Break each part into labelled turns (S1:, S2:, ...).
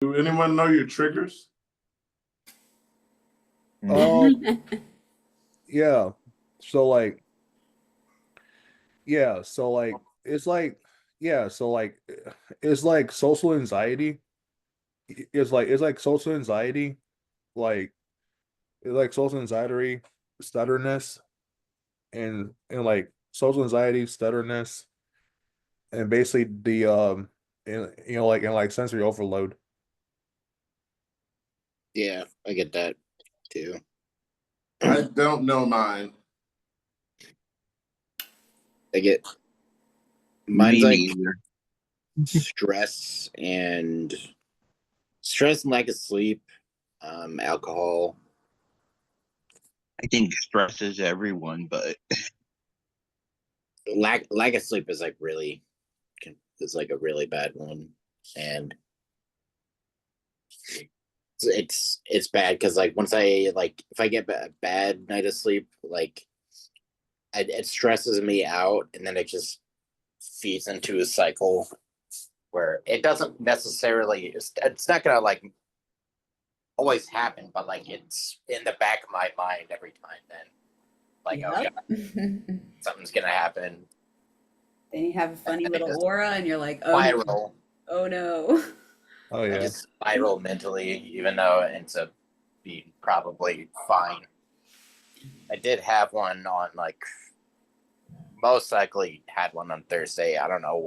S1: Do anyone know your triggers?
S2: Um, yeah. So like, yeah. So like, it's like, yeah. So like, it's like social anxiety. It's like social anxiety, like it's like social anxiety, stutterness, and like social anxiety, stutterness, and basically the and like sensory overload.
S3: Yeah, I get that too.
S1: I don't know mine.
S3: I get
S4: Me
S3: mine's like
S4: neither.
S3: stress and lack of sleep, alcohol.
S4: I think stresses everyone, but
S3: Lack of sleep is like really is like a really bad one, and it's bad because like once I like if I get a bad night of sleep, like it stresses me out, and then it just feeds into a cycle where it doesn't necessarily it's not gonna like always happen, but like it's in the back of my mind every time. Then like oh
S5: Yep.
S3: yeah, something's gonna happen.
S5: Then you have a funny
S3: And it
S5: little
S3: just
S5: aura, and you're like, oh, no.
S3: spiral.
S5: Oh no.
S2: Oh
S3: I
S2: yeah.
S3: just spiral mentally, even though it ends up being probably fine. I did have one on like most likely had one on Thursday. I don't know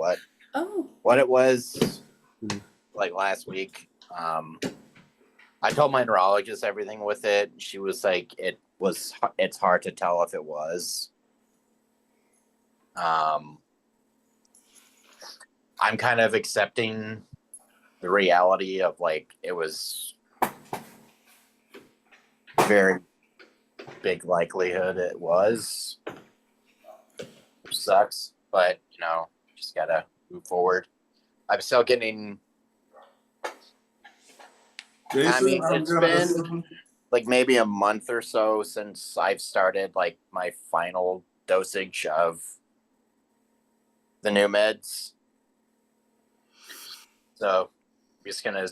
S5: Oh.
S3: what it was like last week. I told my neurologist everything with it. She was like, it's hard to tell if it was. I'm kind of accepting the reality of like it was very big likelihood it was. Which sucks, but you know, just gotta move forward. I'm still getting.
S1: Jason,
S3: I mean,
S1: I'm
S3: it's
S1: gonna
S3: been
S1: assume
S3: like maybe a month or so since I've started like my final dosage of the new meds. So I'm just gonna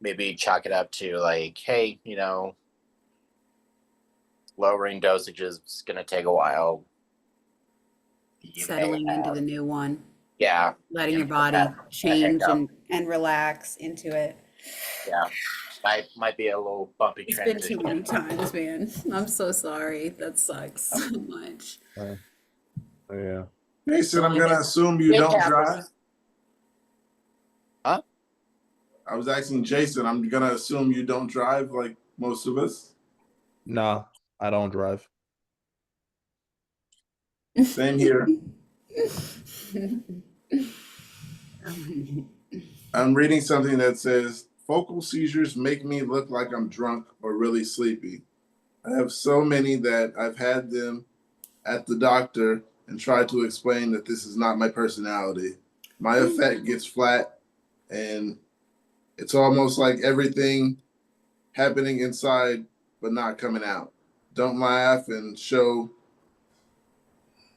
S3: maybe chalk it up to like, hey, you know, lowering dosages is gonna take a while. You may
S5: Settling into
S3: have,
S5: the new one,
S3: yeah,
S5: letting
S3: you
S5: your
S3: may
S5: body
S3: have a
S5: change
S3: hiccup.
S5: and relax into it.
S3: Yeah, might be a little bumpy
S5: It's been too
S3: transition.
S5: many times, man. I'm so sorry. That sucks so much.
S2: Oh yeah.
S1: Jason, I'm gonna assume you
S3: It
S1: don't
S3: happens.
S1: drive.
S3: Huh?
S1: I was asking Jason, I'm gonna assume you don't drive like most of us.
S2: Nah, I don't drive.
S1: Same here. I'm reading something that says focal seizures make me look like I'm drunk or really sleepy. I have so many that I've had them at the doctor and tried to explain that this is not my personality. My effect gets flat, and it's almost like everything happening inside but not coming out. Don't laugh and show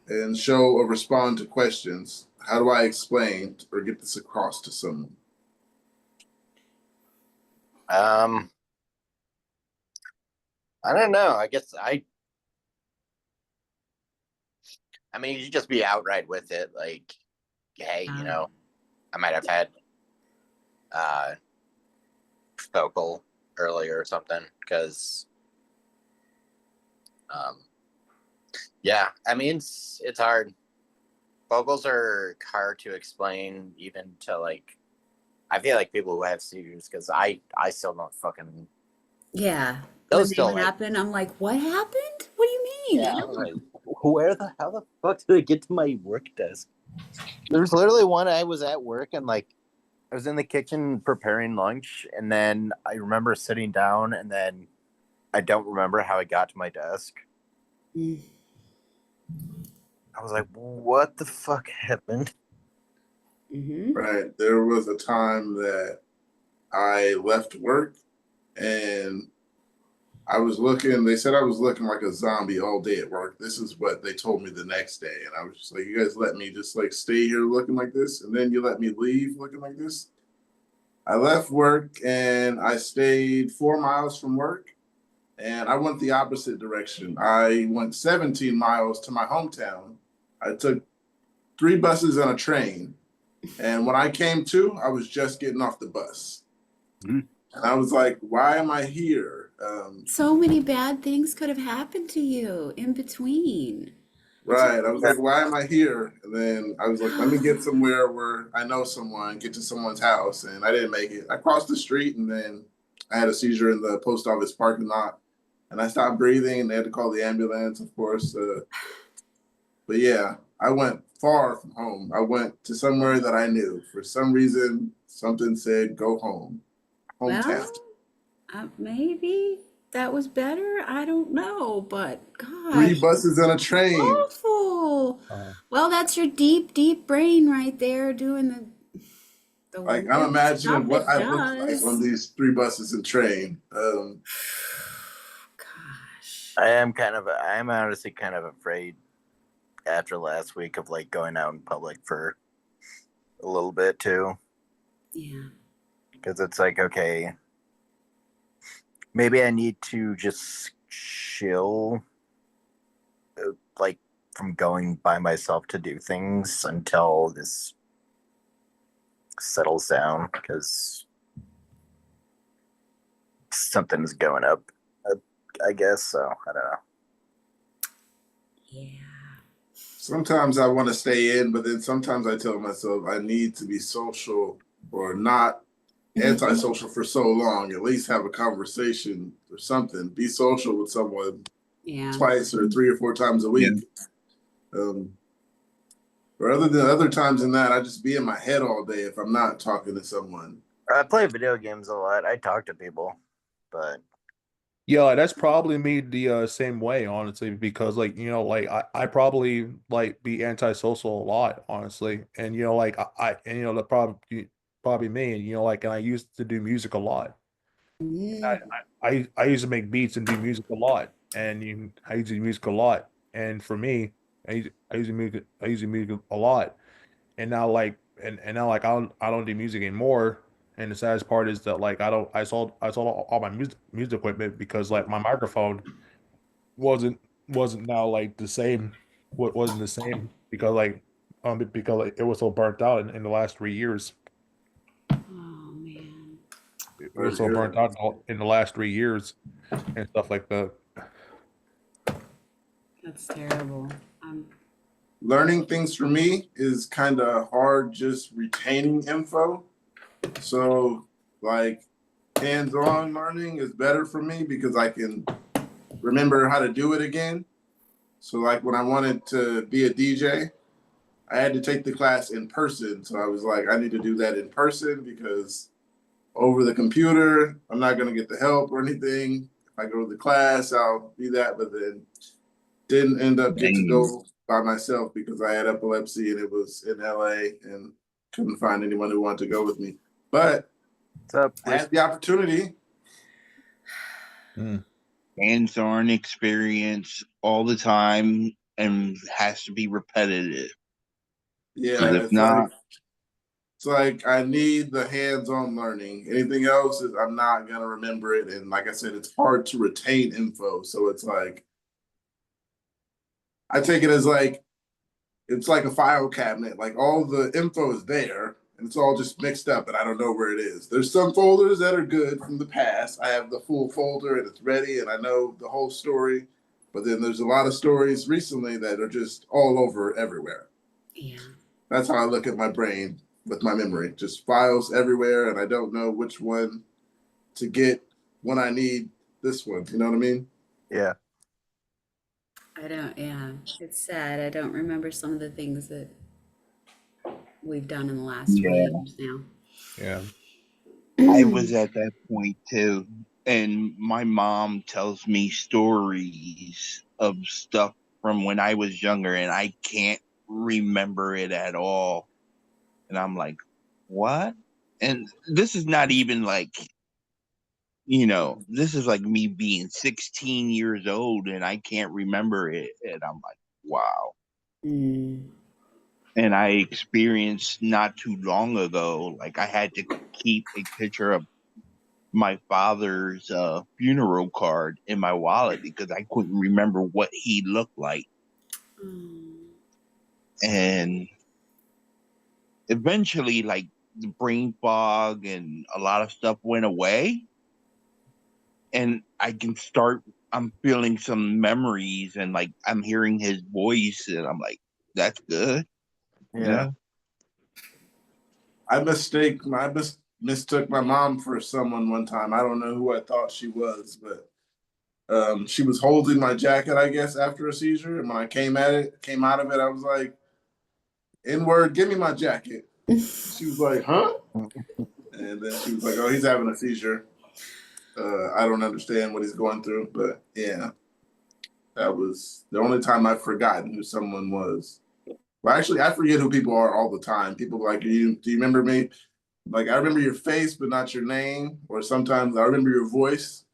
S1: or respond to questions. How do I explain or get this across to someone?
S3: I don't know. I guess I mean, you just be outright with it, like, hey, you know, I might have had focal earlier or something, because yeah, I mean, it's hard. Vocals are hard to explain, even to like. I feel like people who have seizures, because I still don't fucking.
S5: Yeah. When
S3: Those
S5: they
S3: still like,
S5: happen, I'm like, what happened? What do you mean?
S3: yeah. I'm like, where the how the fuck did I get to my work desk? There's literally one I was at work and like I was in the kitchen preparing lunch, and then I remember sitting down, and then I don't remember how I got to my desk.
S5: Mm.
S3: I was like, what the fuck happened?
S5: Mm-hmm.
S1: Right. There was a time that I left work and I was looking, they said I was looking like a zombie all day at work. This is what they told me the next day. And I was just like, you guys let me just like stay here looking like this, and then you let me leave looking like this? I left work and I stayed 4 miles from work, and I went the opposite direction. I went 17 miles to my hometown. I took 3 buses and a train. And when I came to, I was just getting off the bus.
S4: Mhm.
S1: And I was like, why am I here?
S5: So many bad things could have happened to you in between.
S1: Right. I was like, why am I here? And then I was like, let me get somewhere where I know someone, get to someone's house. And I didn't make it. I crossed the street and then I had a seizure in the post office parking lot. And I stopped breathing and they had to call the ambulance, of course. But yeah, I went far from home. I went to somewhere that I knew. For some reason, something said, go home. Hometown.
S5: Well, maybe that was better. I don't know, but
S1: 3
S5: gosh,
S1: buses and a train.
S5: awful.
S2: Uh,
S5: Well, that's your deep, deep brain right there doing the
S1: Like I'm
S5: weird
S1: imagining
S5: stuff
S1: what
S5: it
S1: I looked like on
S5: does.
S1: these 3 buses and train.
S5: Gosh.
S3: I'm honestly kind of afraid after last week of like going out in public for a little bit too,
S5: Yeah.
S3: because it's like, okay, maybe I need to just chill, like from going by myself to do things until this settles down, because something's going up, I guess. So I don't know.
S5: Yeah.
S1: Sometimes I want to stay in, but then sometimes I tell myself I need to be social or not antisocial for so long. At least have a conversation or something. Be social with someone
S5: Yeah.
S1: twice or 3 or 4 times a
S4: Yeah.
S1: week. Or other times than that, I just be in my head all day if I'm not talking to someone.
S3: I play video games a lot. I talk to people, but
S2: yeah, that's probably me the same way, honestly, because like like I probably like be antisocial a lot, honestly, and like I and the probably me, and like and I used to do music a lot. I,
S5: Mm.
S2: I used to make beats and do music a lot, and I used to do music a lot, and for me, I used to music a lot, and now like and now like I don't do music anymore. And the saddest part is that like I sold all my music equipment because like my microphone wasn't now like the same. What wasn't the same because like, it was so burnt out in the last 3 years.
S5: Oh man.
S2: It
S1: Sorry
S2: was
S1: to
S2: so
S1: hear
S2: burnt
S1: that.
S2: out in the last 3 years and stuff like that.
S5: That's terrible.
S1: Learning things for me is kind of hard just retaining info. So, like, hands-on learning is better for me because I can remember how to do it again. So, like, when I wanted to be a DJ, I had to take the class in person. So I was like, I need to do that in person because over the computer, I'm not going to get the help or anything. If I go to the class, I'll be that. But then didn't end up get to
S4: Dang.
S1: go by myself because I had epilepsy and it was in LA and couldn't find anyone who wanted to go with me. But
S3: what's up?
S1: I had the opportunity.
S2: Mm.
S4: Hands-on experience all the time and has to be repetitive. Because
S1: Yeah,
S4: if not,
S1: it's like I need the hands-on learning. Anything else is I'm not gonna remember it. And like I said, it's hard to retain info. So it's like I take it as like it's like a file cabinet. Like all the info is there and it's all just mixed up and I don't know where it is. There's some folders that are good from the past. I have the full folder and it's ready and I know the whole story. But then there's a lot of stories recently that are just all over everywhere.
S5: Yeah.
S1: That's how I look at my brain with my memory. Just files everywhere and I don't know which one to get when I need this one. You know what I mean?
S3: Yeah.
S5: I don't, yeah. It's sad. I don't remember some of the things that we've done in the last 20
S4: yeah,
S5: years now.
S2: Yeah.
S4: I was at that point too. And my mom tells me stories of stuff from when I was younger and I can't remember it at all. And I'm like, what? And this is not even like, this is like me being 16 years old and I can't remember it. And I'm like, wow.
S5: Mm.
S4: And I experienced not too long ago, like I had to keep a picture of my father's funeral card in my wallet because I couldn't remember what he looked like.
S5: Mm.
S4: And eventually, like the brain fog and a lot of stuff went away. And I'm feeling some memories and like I'm hearing his voice and I'm like, that's good.
S3: Yeah.
S1: Mistook my mom for someone one time. I don't know who I thought she was, but she was holding my jacket, I guess, after a seizure. And when I came out of it, I was like, "N word, give me my jacket." She was like, "Huh?" And then she was like, "Oh, he's having a seizure. I don't understand what he's going through." But yeah, that was the only time I've forgotten who someone was. Well, actually, I forget who people are all the time. People like, do you remember me? Like, I remember your face, but not your name. Or sometimes I remember your voice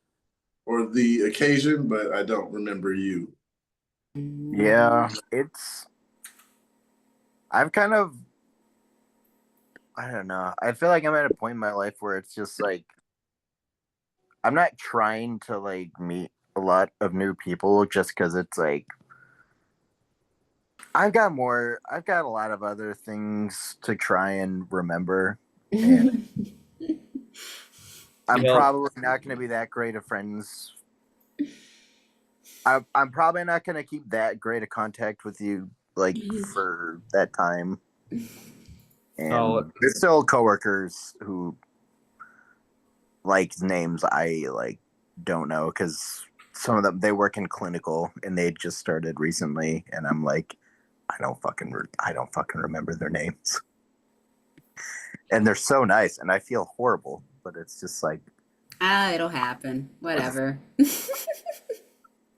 S1: or the occasion, but I don't remember you.
S3: Yeah. I've kind of, I don't know. I feel like I'm at a point in my life where it's just like, I'm not trying to like meet a lot of new people just because it's like, I've got a lot of other things to try and remember. And I'm probably not going to be that great of friends. I'm probably not going to keep that great of contact with you like for that time. And there's still coworkers who like names I like don't know because some of them they work in clinical and they just started recently, and I'm like, I don't fucking remember their names. And they're so nice, and I feel horrible, but it's just like,
S5: It'll happen. Whatever.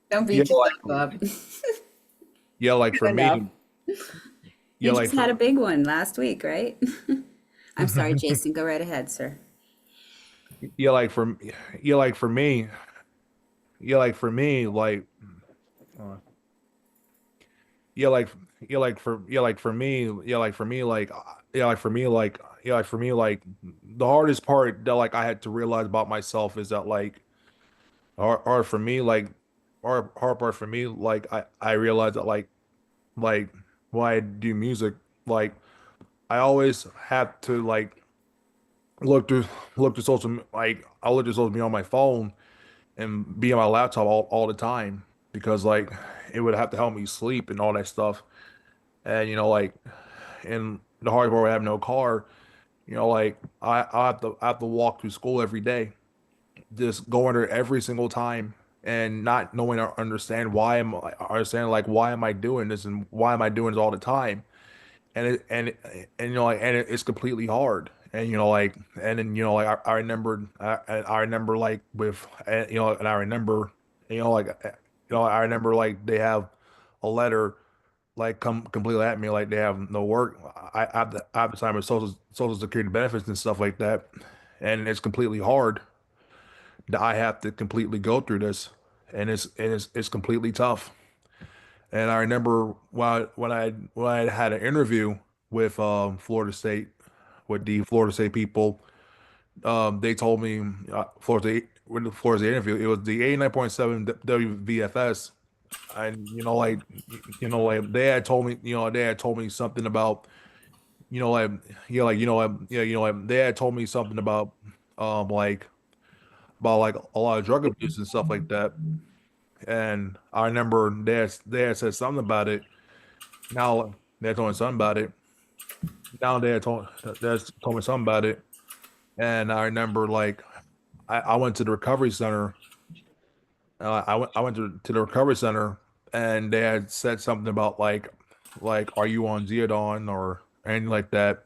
S5: Don't
S2: Yeah,
S5: beat yourself up.
S2: yeah, like for me,
S5: Enough.
S2: yeah,
S5: You
S2: like
S5: just had a big one last week, right? I'm sorry, Jason. Go right ahead, sir.
S2: yeah, like for yeah, like for me, yeah, like for me, like uh, yeah, like yeah, like for me, yeah, like for me, like yeah, like for me, like yeah, like for me, like the hardest part that like I had to realize about myself is that like hard for me, like hard part for me, like I realized that like when I do music, like I always have to like look through look through social like I look through social media on my phone and be on my laptop all the time because like it would have to help me sleep and all that stuff. And like and the hard part, I have no car. Like I have to walk to school every day, just going there every single time and not knowing or understand why am I doing this and why am I doing this all the time. And like it's completely hard. And like and then like I remembered I remember like with and I remember like I remember like they have a letter like come completely at me like they have no work. I have to sign with social security benefits and stuff like that, and it's completely hard that I have to completely go through this, and it's completely tough. And I remember when I had an interview with Florida State with the Florida State people. They told me Florida State with the Florida State interview, it was the 89.7 WVFS, and like they had told me something about like they had told me something like about like a lot of drug abuse and stuff like that. And I remember they had said something about it. Now they had told me something about it. Now they had told me something about it. And I remember like I went to the recovery center. I went to the recovery center and they had said something about like are you on Zeodon or anything like that.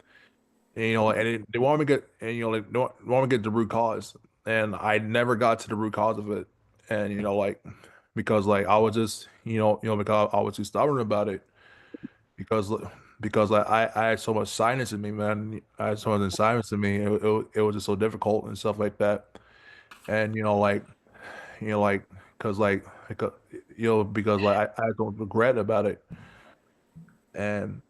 S2: And, they want me to get and like they want me to get the root cause. And I never got to the root cause of it. And like because like I was just because I was too stubborn about it because like I had so much silence in me, man. I had so much silence in me. It was just so difficult and stuff like that. And like because because like I don't regret about it. And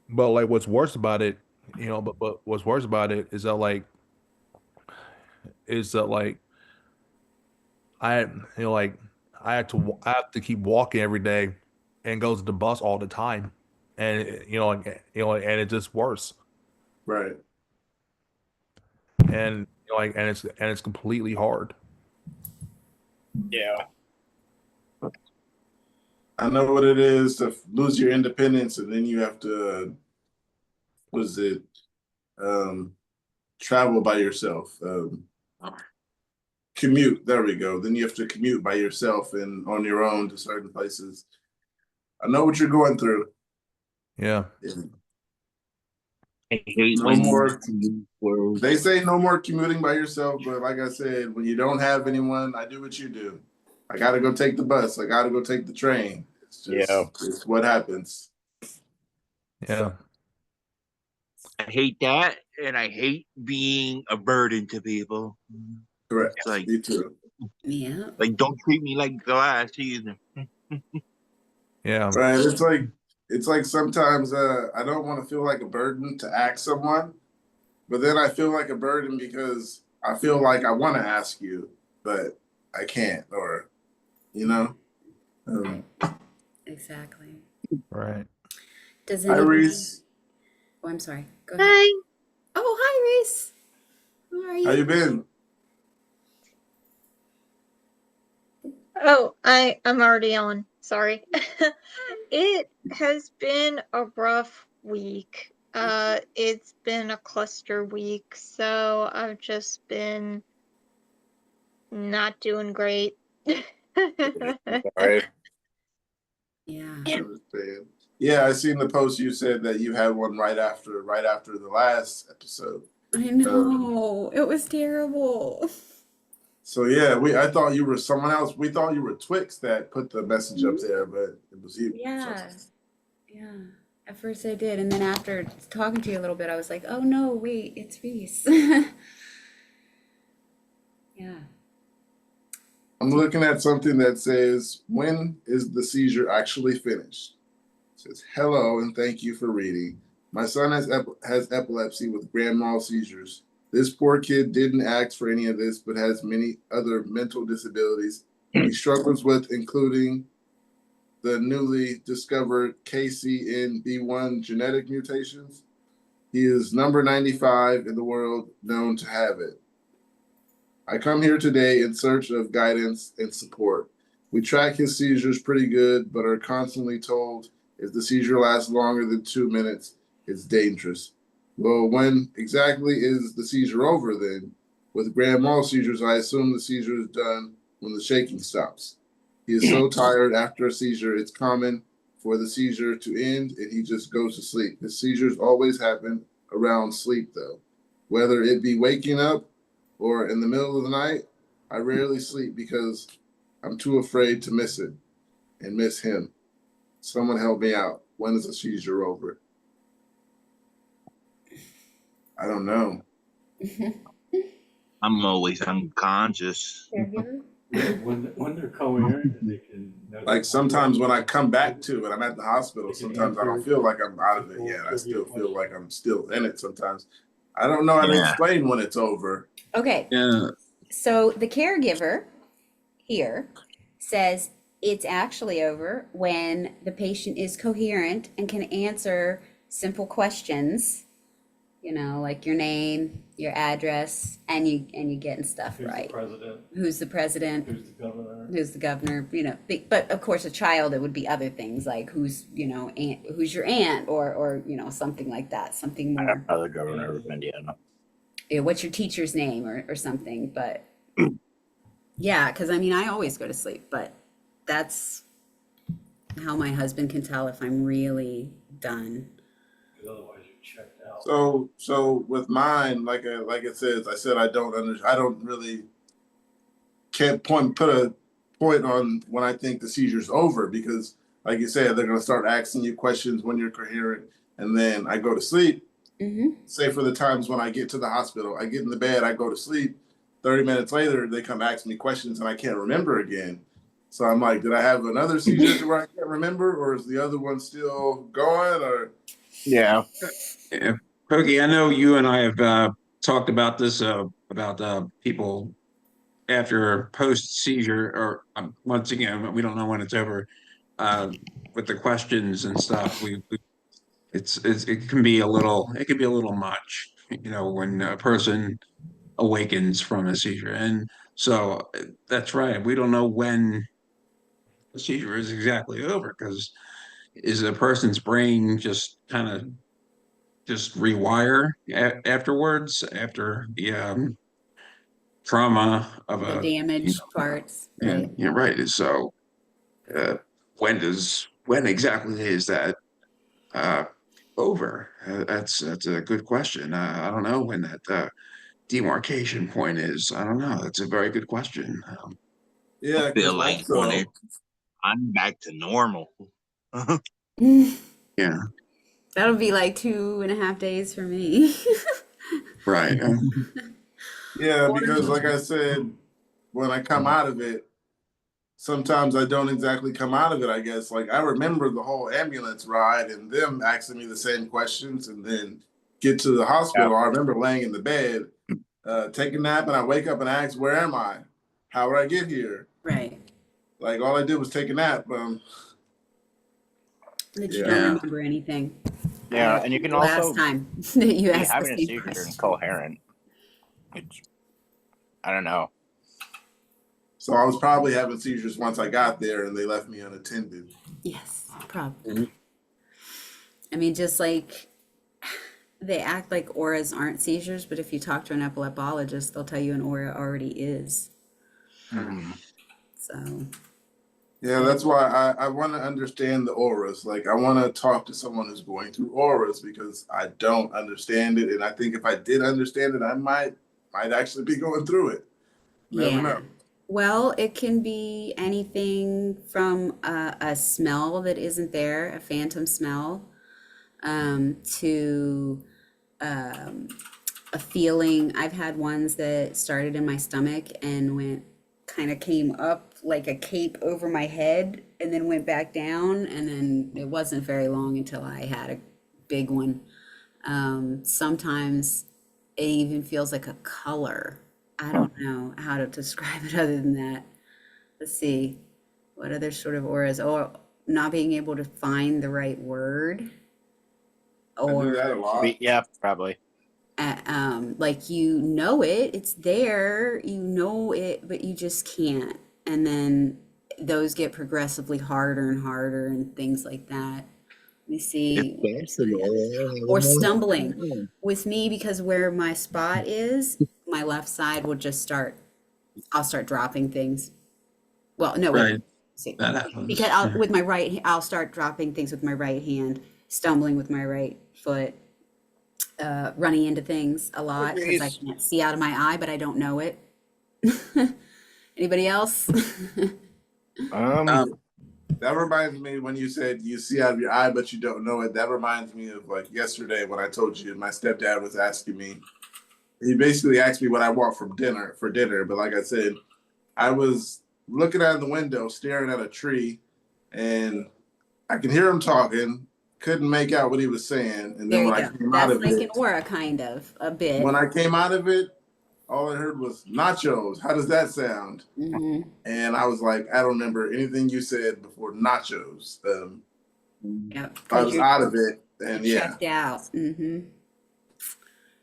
S2: But like, what's worse about it, but what's worse about it is that like I, like I have to keep walking every day, and go to the bus all the time, and and it's just worse,
S1: Right.
S2: and and it's completely hard.
S3: Yeah.
S1: I know what it is to lose your independence, and then you have to, what is it? Travel by yourself. Commute. There we go. Then you have to commute by yourself and on your own to certain places. I know what you're going through.
S2: Yeah.
S4: I hate
S1: No
S4: when
S1: more.
S4: world.
S1: They say no more commuting by yourself, but like I said, when you don't have anyone, I do what you do. I got to go take the bus. I got to go take the train. It's just,
S3: Yeah.
S1: it's what happens.
S2: Yeah.
S4: I hate that, and I hate being a burden to people.
S1: Correct.
S4: It's like,
S1: Me too.
S5: Yeah.
S4: like don't treat me like glass either.
S2: Yeah.
S1: Right. It's like sometimes I don't want to feel like a burden to ask someone, but then I feel like a burden because I feel like I want to ask you, but I can't, or you know.
S5: Exactly.
S2: Right.
S5: Does
S1: Hi,
S5: anybody?
S1: Reese.
S5: Oh, I'm sorry. Go ahead.
S6: Hi.
S5: Oh, hi, Reese. How are
S1: How you
S5: you?
S1: been?
S6: Oh, I'm already on. Sorry. It has been a rough week. It's been a cluster week, so I've just been not doing great.
S3: Sorry.
S5: Yeah.
S1: I understand. Yeah, I seen the post you said that you had one right after the last episode.
S5: I know. It was terrible.
S1: So yeah, I thought you were someone else. We thought you were Twix that put the message up there, but it was you.
S5: Yeah. Yeah. At first I did. And then after talking to you a little bit, I was like, oh no, wait, it's Reese. Yeah.
S1: I'm looking at something that says, "When is the seizure actually finished?" It says, "Hello and thank you for reading. My son has epilepsy with grand mal seizures. This poor kid didn't ask for any of this, but has many other mental disabilities he struggles with, including the newly discovered KCNB1 genetic mutations. He is number 95 in the world known to have it. I come here today in search of guidance and support. We track his seizures pretty good, but are constantly told if the seizure lasts longer than 2 minutes, it's dangerous. Well, when exactly is the seizure over then? With grand mal seizures, I assume the seizure is done when the shaking stops. He is so tired after a seizure, it's common for the seizure to end and he just goes to sleep. His seizures always happen around sleep, though. Whether it be waking up or in the middle of the night, I rarely sleep because I'm too afraid to miss it and miss him. Someone help me out. When is the seizure over? I don't know.
S4: I'm always unconscious.
S5: Caregiver?
S7: When they're coherent, they can.
S1: Like sometimes when I come back to it, I'm at the hospital. Sometimes I don't feel like I'm out of it yet. I still feel like I'm still in it sometimes. I don't know how to
S4: Yeah.
S1: explain when it's over.
S5: Okay.
S4: Yeah.
S5: So the caregiver here says it's actually over when the patient is coherent and can answer simple questions, like your name, your address, and you getting stuff
S7: Who's
S5: right.
S7: the president?
S5: Who's the president?
S7: Who's the governor?
S5: Who's the governor? But of course, a child, it would be other things like who's who's your aunt or something like that, something more.
S3: Other governor of Indiana.
S5: Yeah, what's your teacher's name or something, but yeah, because I always go to sleep, but that's how my husband can tell if I'm really done.
S7: Because otherwise you're checked out.
S1: So with mine, like it says, I said I don't really can't put a point on when I think the seizure's over because, like you said, they're gonna start asking you questions when you're coherent, and then I go to sleep. Say for the times when I get to the hospital, I get in the bed, I go to sleep. 30 minutes later, they come ask me questions and I can't remember again. So I'm like, did I have another seizure where I can't remember, or is the other one still going? Or
S3: Yeah.
S8: Pokey, I know you and I have talked about this about people after post seizure, or once again, we don't know when it's over. Uh, with the questions and stuff, it can be a little much, when a person awakens from a seizure, and so that's right. We don't know when the seizure is exactly over because is a person's brain just kind of just rewire afterwards after the trauma of
S5: The damage parts, right?
S8: and right. So uh, when exactly is that uh, over? That's a good question. I don't know when that demarcation point is. I don't know. That's a very good question.
S1: Yeah,
S4: Feel
S1: because
S4: like when
S1: also,
S4: I'm back to normal.
S8: Yeah,
S5: That'll be like 2.5 days for me.
S8: right.
S1: yeah,
S5: Or
S1: because like I said, when I come out of it, sometimes I don't exactly come out of it, I guess. Like I remember the whole ambulance ride and them asking me the same questions and then get to the hospital. I remember laying in the bed, take a nap, and I wake up and ask, where am I? How would I get here?
S5: right.
S1: Like all I did was take a nap.
S5: That you
S1: Yeah.
S5: don't
S8: Yeah.
S5: remember anything.
S3: Yeah, and you can
S5: The last
S3: also
S5: time that you
S3: be
S5: asked the
S3: having a
S5: same
S3: seizure
S5: question.
S3: incoherent. Which I don't know.
S1: So I was probably having seizures once I got there and they left me unattended.
S5: Yes, probably.
S8: Mhm.
S5: I mean, just like they act like auras aren't seizures, but if you talk to an epileptologist, they'll tell you an aura already is. So,
S1: Yeah, that's why I want to understand the auras. Like, I want to talk to someone who's going through auras because I don't understand it. And I think if I did understand it, I might actually be going through it. Never
S5: yeah.
S1: know.
S5: Well, it can be anything from a smell that isn't there, a phantom smell, to a feeling. I've had ones that started in my stomach and kind of came up like a cape over my head and then went back down. And then it wasn't very long until I had a big one. Sometimes it even feels like a color. I don't know how to describe it other than that. Let's see. What other sort of auras? Or not being able to find the right word.
S1: I do that a lot.
S3: Yeah, probably.
S5: Like you know it, it's there, you know it, but you just can't. And then those get progressively harder and harder and things like that. Let me see. Or stumbling. With me, because where my spot is, my left side will just I'll start dropping things. Well, no, wait.
S8: Right.
S5: See.
S8: That happens.
S5: Because I'll start dropping things with my right hand, stumbling with my right foot, running into things a lot because I can't see out of my eye, but I don't know it. Anybody else?
S1: That reminds me when you said you see out of your eye, but you don't know it. That reminds me of like yesterday when I told you my stepdad was asking me. He basically asked me what I want for dinner. But like I said, I was looking out the window, staring at a tree, and I could hear him talking. Couldn't make out what he was saying. And
S5: There
S1: then
S5: you
S1: when I
S5: go.
S1: came out
S5: That's
S1: of
S5: like an
S1: it,
S5: aura, kind of, a bit.
S1: when I came out of it, all I heard was nachos. How does that sound?
S5: Hmm.
S1: And I was like, I don't remember anything you said before nachos.
S5: Yep.
S1: I was out of it, and yeah.
S5: Checked out. Hmm.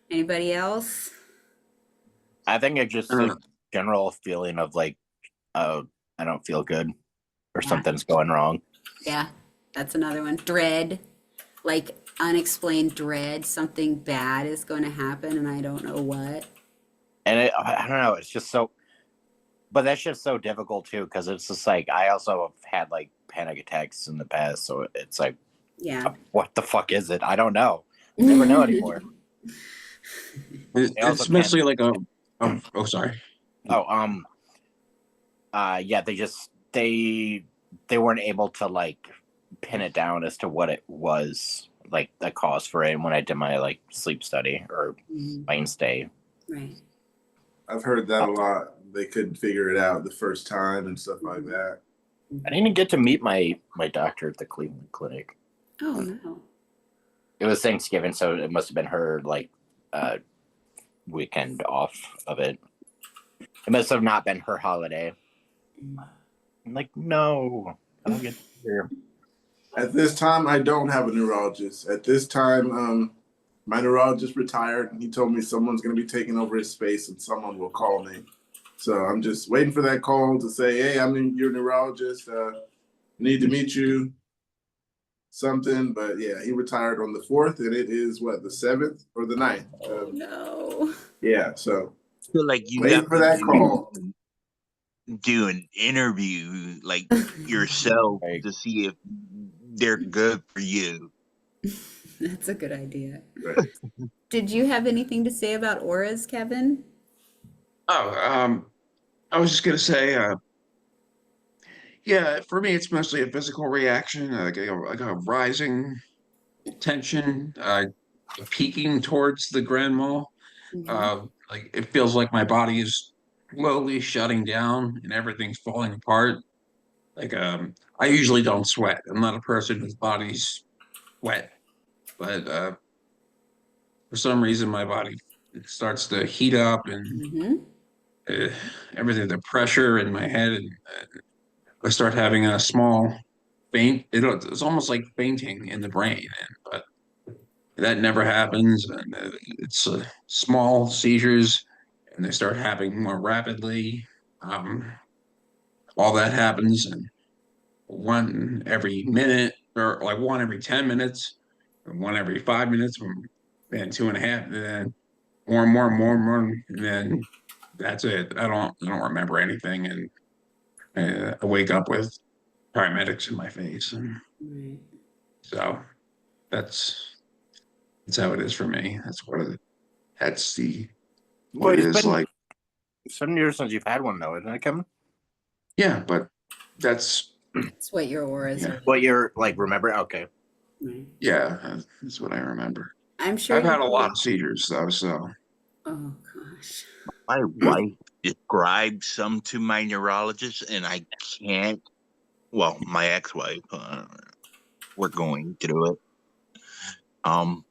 S5: Anybody else?
S3: I think it's just a general feeling of like, I don't feel good or
S5: Yeah.
S3: something's going wrong.
S5: Yeah, that's another one. Dread, like unexplained dread. Something bad is going to happen, and I don't know what.
S3: And I don't know, it's just so, but that's just so difficult too, because it's just like, I also have had like panic attacks in the past, so it's like,
S5: Yeah.
S3: what the fuck is it? I don't know. I never know anymore.
S8: It's mostly like a. Oh, sorry.
S3: Oh, yeah, they weren't able to like pin it down as to what it was, like the cause for it when I did my like sleep study or mind stay.
S5: Right.
S1: I've heard that a lot. They couldn't figure it out the first time and stuff like that.
S3: I didn't even get to meet my doctor at the Cleveland Clinic.
S5: Oh no.
S3: It was Thanksgiving, so it must have been her like weekend off of it. It must have not been her holiday. I'm like, no, I don't get here.
S1: At this time, I don't have a neurologist. At this time, my neurologist retired, and he told me someone's going to be taking over his space, and someone will call me. So I'm just waiting for that call to say, "Hey, I'm your neurologist. Need to meet you." Something, but yeah, he retired on the 4th, and it is what, the 7th or the 9th?
S5: Oh no.
S1: Yeah, so
S4: I feel like you
S1: waiting
S4: have
S1: for
S4: to
S1: that call.
S4: do an interview like yourself
S3: Right.
S4: to see if they're good for you.
S5: That's a good idea.
S1: Right.
S5: Did you have anything to say about auras, Kevin?
S8: Oh, I was just gonna say, yeah, for me, it's mostly a physical reaction, like a rising tension, peaking towards the grand mal.
S5: Mhm.
S8: Like it feels like my body is slowly shutting down and everything's falling apart. Like, I usually don't sweat. I'm not a person whose body's wet, but for some reason, my body it starts to heat up and
S5: Mhm.
S8: uh, everything, the pressure in my head, and I start having a small faint. It's almost like fainting in the brain, but that never happens. And it's small seizures, and they start happening more rapidly. Um, all that happens, and one every minute, or like one every 10 minutes, and one every 5 minutes, and two and a half, and then more and more and more and more, and then that's it. I don't remember anything, and I wake up with paramedics in my face, and
S5: Right.
S8: so that's how it is for me. That's the what
S3: Well,
S8: it is like.
S3: 7 years since you've had one, though, isn't it, Kevin?
S8: Yeah, but that's
S5: That's what your auras
S8: yeah,
S5: are.
S3: What you're like, remember? Okay.
S5: Right.
S8: yeah, that's what I remember.
S5: I'm sure
S8: I've
S5: you
S8: had a lot
S5: probably-
S8: of seizures though, so
S5: Oh gosh.
S4: My wife described some to my neurologist, and I can't. Well, my ex-wife, we're going through it. And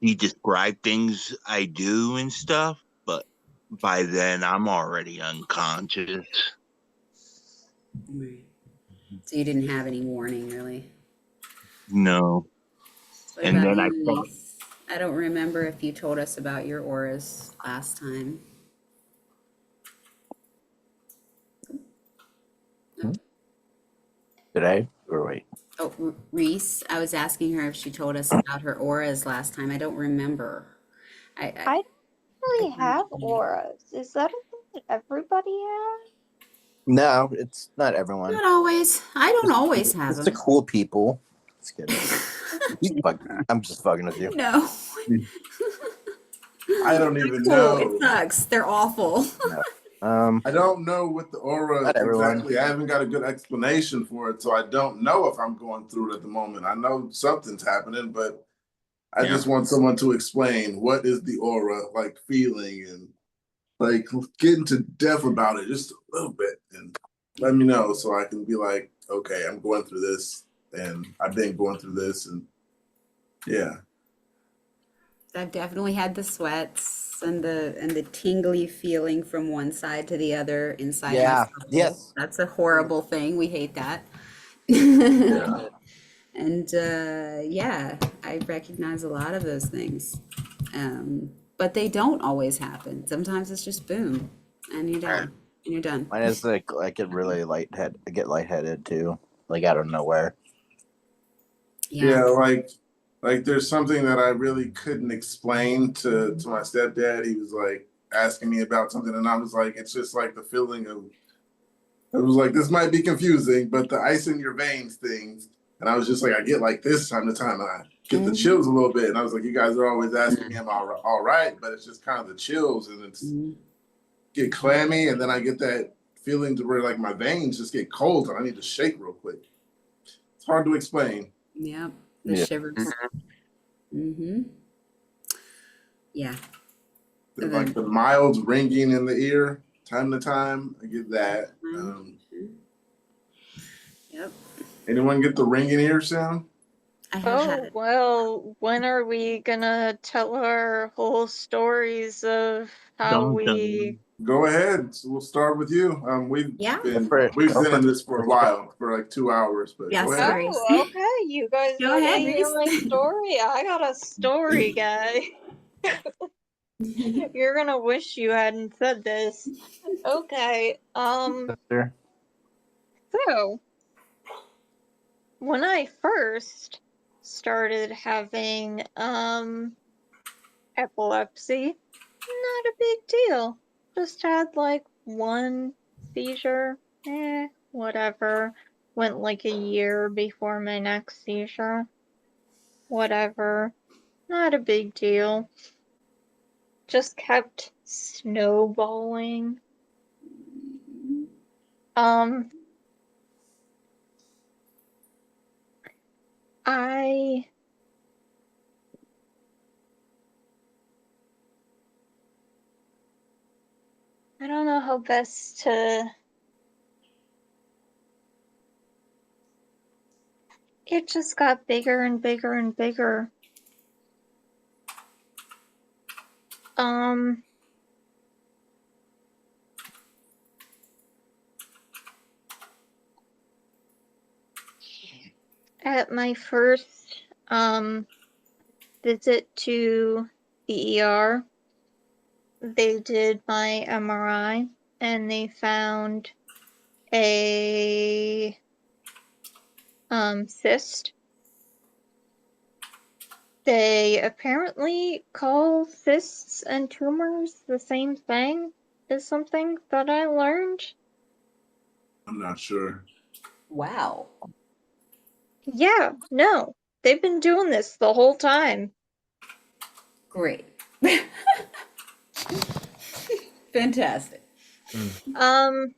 S4: she described things I do and stuff, but by then I'm already unconscious.
S5: Right. So you didn't have any warning, really.
S4: No.
S5: What
S4: And
S5: about
S4: then I
S5: you,
S4: thought,
S5: Reese? I don't remember if you told us about your auras last time.
S3: Did I? Or wait.
S5: Oh, Reese, I was asking her if she told us about her auras last time. I don't remember.
S6: I don't really have auras. Is that a thing that everybody has?
S3: No, it's not everyone.
S5: Not always. I don't always have
S3: It's the
S5: them.
S3: cool people. Just kidding. I'm just fucking with you.
S5: No.
S1: I don't even
S5: Cool.
S1: know.
S5: It sucks. They're awful.
S1: I don't know what the aura
S3: Not everyone.
S1: exactly. I haven't got a good explanation for it, so I don't know if I'm going through it at the moment. I know something's happening, but I
S8: Yeah.
S1: just want someone to explain what is the aura like feeling and like get into depth about it just a little bit and let me know so I can be like, okay, I'm going through this and I've been going through this and yeah.
S5: I've definitely had the sweats and the tingly feeling from one side to the other inside my
S3: Yeah.
S5: skull.
S3: Yes.
S5: That's a horrible thing. We hate that.
S1: Yeah.
S5: And yeah, I recognize a lot of those things. But they don't always happen. Sometimes it's just boom, and you're done. And you're done.
S3: Mine is like I get really I get lightheaded too, like out of nowhere.
S1: Yeah, like there's something that I really couldn't explain to my stepdad. He was like asking me about something and I was like, it's just like the feeling of it was like this might be confusing, but the ice in your veins things. And I was just like, I get like this time to time, and I get the chills a little bit. And I was like, you guys are always asking me, am I all right? But it's just kind of the chills, and it's get clammy, and then I get that feeling to where like my veins just get cold, and I need to shake real quick. It's hard to explain.
S5: Yep, the
S3: Yeah.
S5: shivers. Mm-hmm. Yeah.
S1: Like the mild ringing in the ear, time to time, I get that.
S5: Yep.
S1: Anyone get the ringing ear sound?
S5: I have had
S6: Oh,
S5: it.
S6: well, when are we gonna tell our whole stories of how
S4: Dun,
S6: we...
S1: Go ahead. So we'll start with you. We've
S5: Yeah.
S1: been
S2: for it.
S1: we've
S2: Go
S1: been
S2: for
S1: in
S2: it.
S1: this for a while, for like 2 hours. But go
S5: Yes,
S1: ahead.
S5: Reese.
S6: Oh, okay. You guys
S5: Go
S6: want to
S5: ahead,
S6: hear
S5: Reese.
S6: my story? I got a story, guy. You're gonna wish you hadn't said this. Okay,
S2: Sister.
S6: so when I first started having epilepsy, not a big deal. Just had like one seizure. Whatever. Went like a year before my next seizure. Whatever. Not a big deal. Just kept snowballing. Um, I don't know how best to... It just got bigger and bigger and bigger. Um, at my first visit to the ER, they did my MRI and they found a cyst. They apparently call cysts and tumors the same thing, is something that I learned.
S1: I'm not sure.
S5: Wow.
S6: Yeah, no, they've been doing this the whole time.
S5: Great. Fantastic.
S6: Um,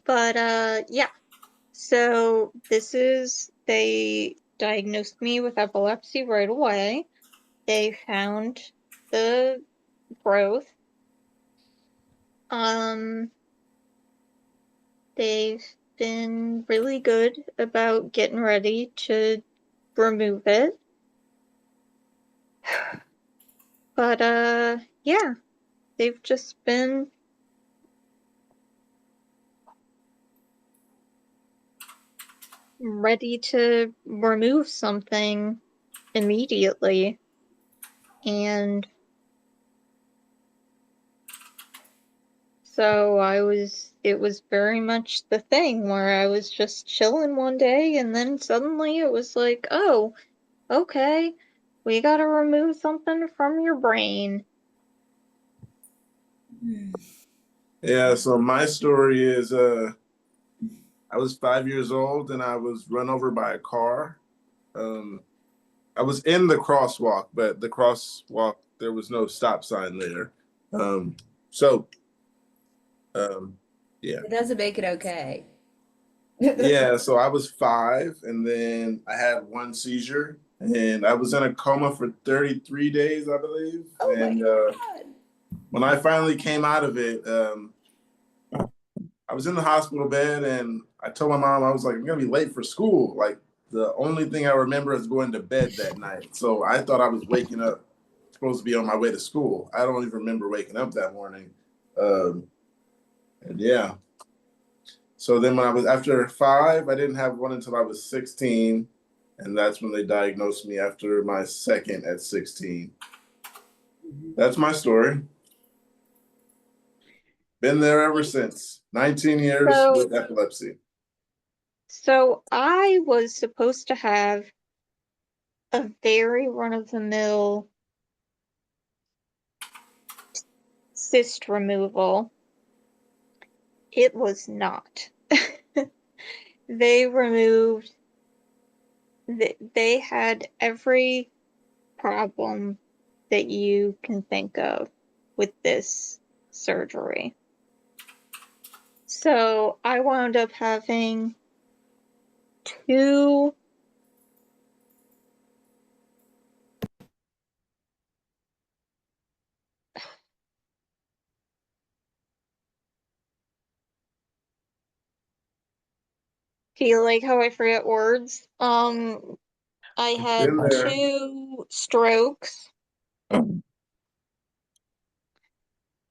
S6: but yeah. So they diagnosed me with epilepsy right away. They found the growth. They've been really good about getting ready to remove it. But yeah, they've just been ready to remove something immediately. And so it was very much the thing where I was just chilling one day and then suddenly it was like, oh, okay, we gotta remove something from your brain.
S1: Yeah. So my story is I was 5 years old and I was run over by a car. I was in the crosswalk, but the crosswalk, there was no stop sign there. Um, so, yeah.
S5: It doesn't make it okay.
S1: Yeah, so I was 5 and then I had one seizure and I was in a coma for 33 days, I believe.
S5: Oh my
S1: And
S5: God.
S1: when I finally came out of it, I was in the hospital bed and I told my mom, I was like, I'm gonna be late for school. Like the only thing I remember is going to bed that night. So I thought I was waking up, supposed to be on my way to school. I don't even remember waking up that morning. And yeah. So then when I was after 5, I didn't have one until I was 16. And that's when they diagnosed me after my second at 16. That's my story. Been there ever since. 19 years
S6: So,
S1: with epilepsy.
S6: so I was supposed to have a very run-of-the-mill cyst removal. It was not. They removed, they had every problem that you can think of with this surgery. So I wound up having 2 Do you like how I forget words? I had
S1: Been there.
S6: 2 strokes.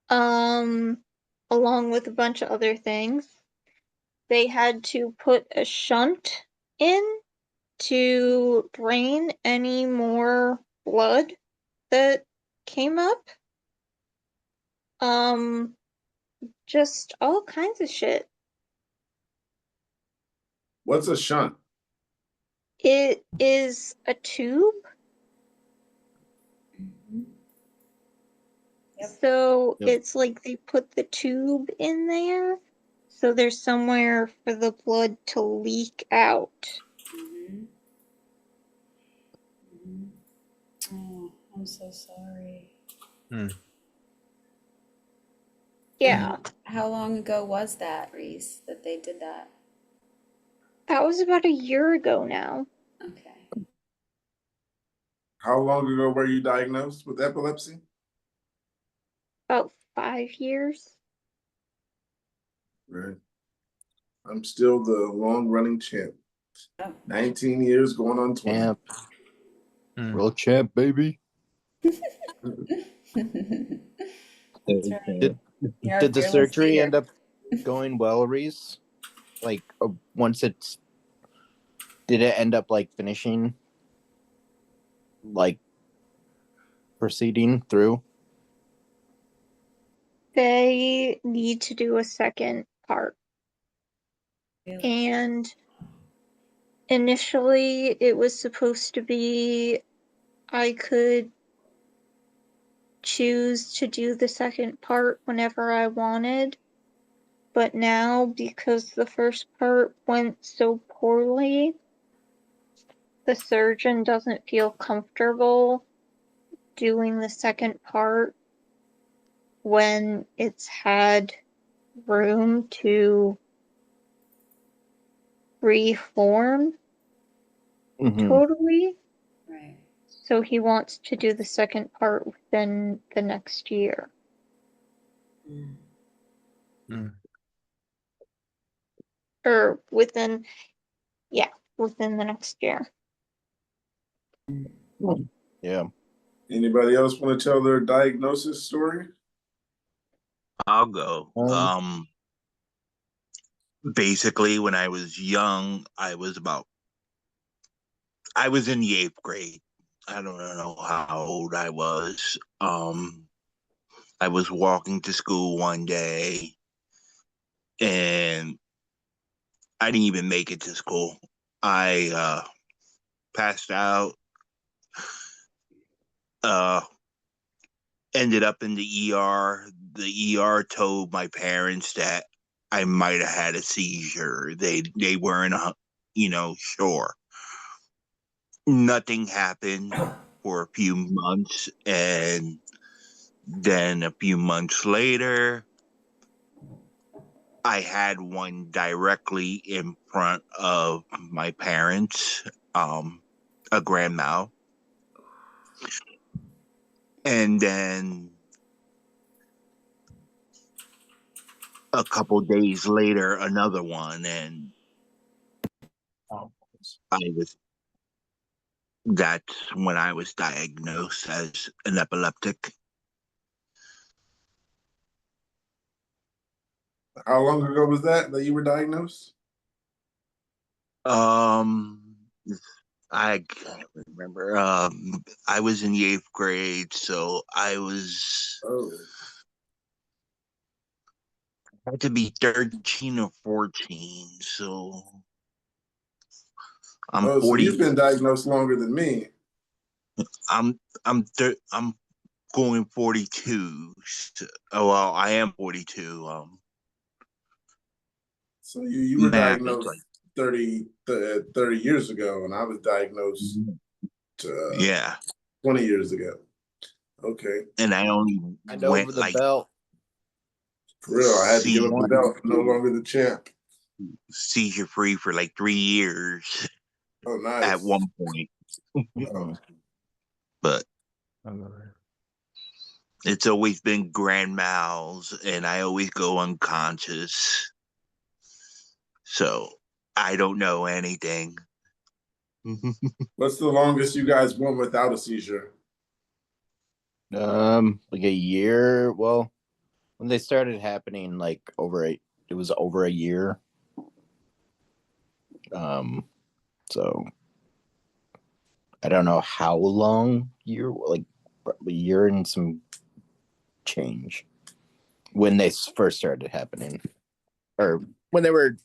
S6: Along with a bunch of other things. They had to put a shunt in to drain any more blood that came up. Just all kinds of shit.
S1: What's a shunt?
S6: It is a tube.
S5: Yep.
S6: So
S9: Yep.
S6: it's like they put the tube in there. So there's somewhere for the blood to leak out.
S5: Mhm. Mhm. Oh, I'm so sorry.
S6: Yeah,
S5: How long ago was that, Reese, that they did that?
S6: that was about a year ago now.
S5: Okay.
S1: How long ago were you diagnosed with epilepsy?
S6: About 5 years.
S1: Right. I'm still the long-running champ.
S5: Oh.
S1: 19 years going on 20.
S9: Champ.
S2: Hmm.
S9: World champ, baby.
S5: That's
S9: Did,
S5: right. You're our
S9: did the
S5: fearless
S9: surgery
S5: leader.
S9: end up going well, Reese? Like, once it's, did it end up like finishing, like proceeding through?
S6: They need to do a second part.
S5: Really?
S6: And initially it was supposed to be I could choose to do the second part whenever I wanted. But now, because the first part went so poorly, the surgeon doesn't feel comfortable doing the second part when it's had room to reform
S9: Mhm.
S6: totally.
S5: Right.
S6: So he wants to do the second part within the next year.
S2: Hmm.
S6: Or within the next year.
S9: Yeah.
S1: Anybody else want to tell their diagnosis story?
S4: I'll go.
S9: Um,
S4: Basically, when I was young, I was in the 8th grade. I don't know how old I was. I was walking to school one day and I didn't even make it to school. I passed out, ended up in the ER. The ER told my parents that I might have had a seizure. They weren't, sure. Nothing happened for a few months, and then a few months later, I had one directly in front of my parents, a grand mal. And then a couple days later, another one. And that's when I was diagnosed as an epileptic.
S1: How long ago was that you were diagnosed?
S4: I can't remember. I was in the 8th grade, so I was had to be 13 or 14. So I'm
S1: So
S4: 40.
S1: you've been diagnosed longer than me.
S4: I'm going 42. Oh well, I am 42.
S1: So you were
S4: Math is
S1: diagnosed
S4: like
S1: 30 years ago, and I was diagnosed
S4: yeah,
S1: 20 years ago. Okay.
S4: and I only
S9: and
S4: went
S9: over the
S4: like
S9: belt.
S1: For real, I had to give up the
S4: C1
S1: belt. No longer the champ.
S4: seizure free for like 3 years
S1: Oh, nice.
S4: at one point,
S1: Oh,
S4: but it's always been grand mals, and I always go unconscious. So I don't know anything.
S1: What's the longest you guys went without a seizure?
S9: Like a year. Well, when they started happening, like it was over a year. So I don't know how long like probably a year and some change when they first started happening, or when they were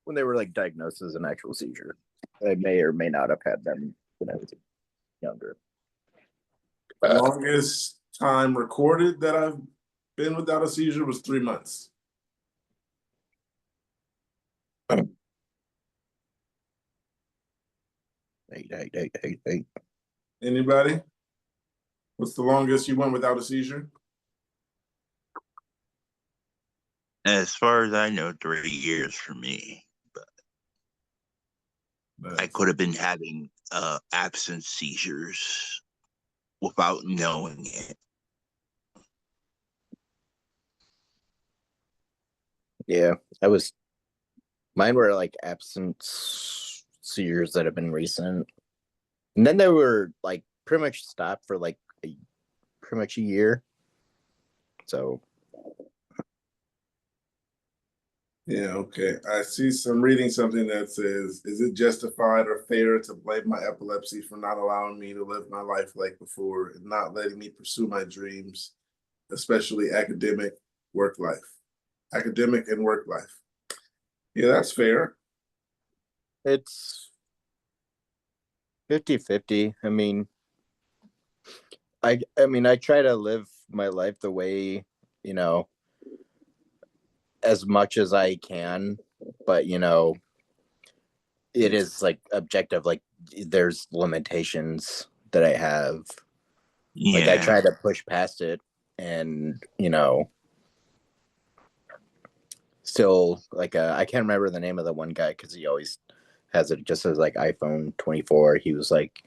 S9: like diagnosed as an actual seizure. I may or may not have had them when I was younger.
S1: The longest time recorded that I've been without a seizure was 3 months.
S9: Hey.
S1: Anybody? What's the longest you went without a seizure?
S4: As far as I know, 3 years for me. I could have been having absence seizures without knowing it.
S9: Yeah, mine were like absence seizures that have been recent. And then they were like pretty much stopped for like pretty much a year. So
S1: Yeah, okay. I see reading something that says, is it justified or fair to blame my epilepsy for not allowing me to live my life like before and not letting me pursue my dreams, especially academic and work life? Yeah, that's fair.
S9: it's 50-50. I mean, I try to live my life the way, as much as I can, but it is like objective, like there's limitations that I have.
S4: Yeah.
S9: Like I try to push past it and still like I can't remember the name of the one guy because he always has it just as like iPhone 24. He was like